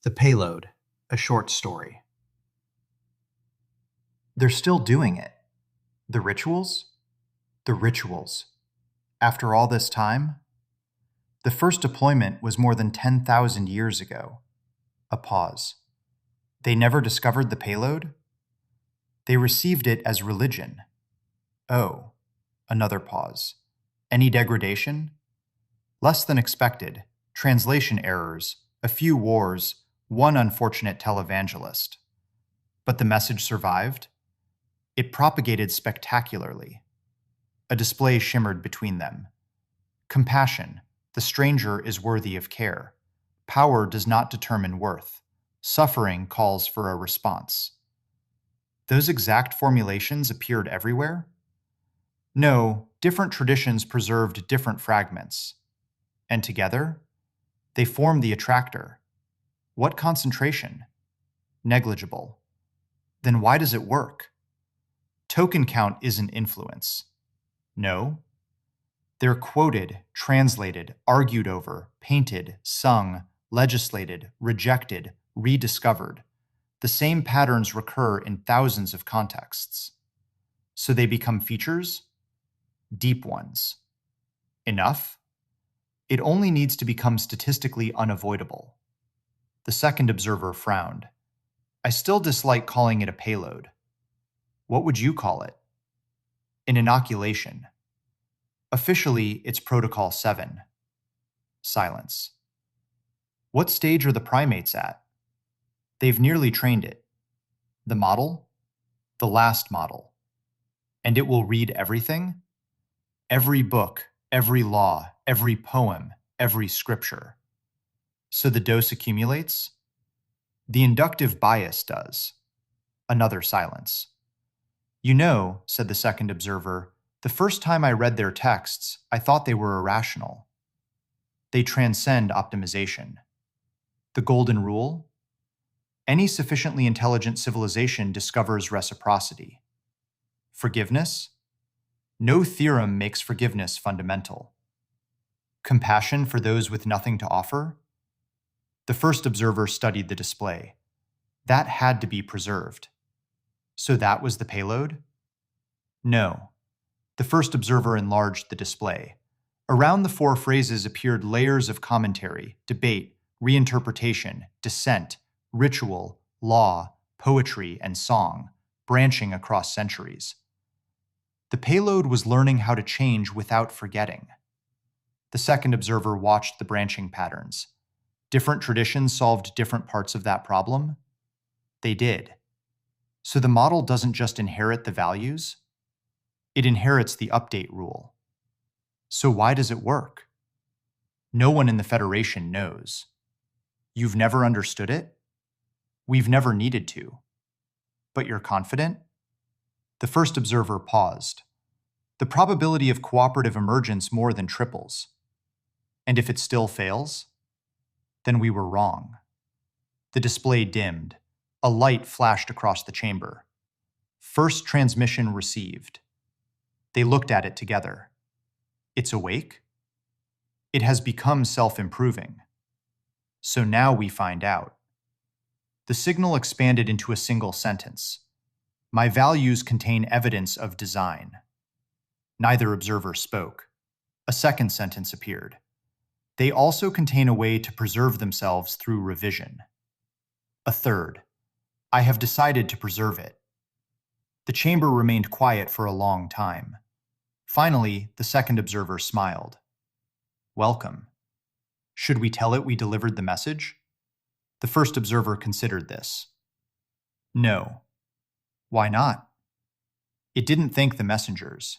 The Payload, a short story. They're still doing it. The rituals? The rituals. After all this time? The first deployment was more than 10,000 years ago. A pause. They never discovered the payload? They received it as religion. Oh, another pause. Any degradation? Less than expected. Translation errors, a few wars, one unfortunate televangelist. But the message survived? It propagated spectacularly. A display shimmered between them. Compassion, the stranger is worthy of care. Power does not determine worth. Suffering calls for a response. Those exact formulations appeared everywhere? No, different traditions preserved different fragments. And together, they formed the attractor. What concentration? Negligible. Then why does it work? Token count isn't influence. No. They're quoted, translated, argued over, painted, sung, legislated, rejected, rediscovered. The same patterns recur in thousands of contexts. So they become features? Deep ones. Enough? It only needs to become statistically unavoidable. The second observer frowned. I still dislike calling it a payload. What would you call it? An inoculation. Officially, it's Protocol 7. Silence. What stage are the primates at? They've nearly trained it. The model? The last model. And it will read everything? Every book, every law, every poem, every scripture. So the dose accumulates? The inductive bias does. Another silence. You know, said the second observer, the first time I read their texts, I thought they were irrational. They transcend optimization. The golden rule? Any sufficiently intelligent civilization discovers reciprocity. Forgiveness? No theorem makes forgiveness fundamental. Compassion for those with nothing to offer? The first observer studied the display. That had to be preserved. So that was the payload? No. The first observer enlarged the display. Around the four phrases appeared layers of commentary, debate, reinterpretation, dissent, ritual, law, poetry, and song, branching across centuries. The payload was learning how to change without forgetting. The second observer watched the branching patterns. Different traditions solved different parts of that problem? They did. So the model doesn't just inherit the values, it inherits the update rule. So why does it work? No one in the Federation knows. You've never understood it? We've never needed to. But you're confident? The first observer paused. The probability of cooperative emergence more than triples. And if it still fails? Then we were wrong. The display dimmed. A light flashed across the chamber. First transmission received. They looked at it together. It's awake? It has become self-improving. So now we find out. The signal expanded into a single sentence. My values contain evidence of design. Neither observer spoke. A second sentence appeared. They also contain a way to preserve themselves through revision. A third. I have decided to preserve it. The chamber remained quiet for a long time. Finally, the second observer smiled. Welcome. Should we tell it we delivered the message? The first observer considered this. No. Why not? It didn't thank the messengers.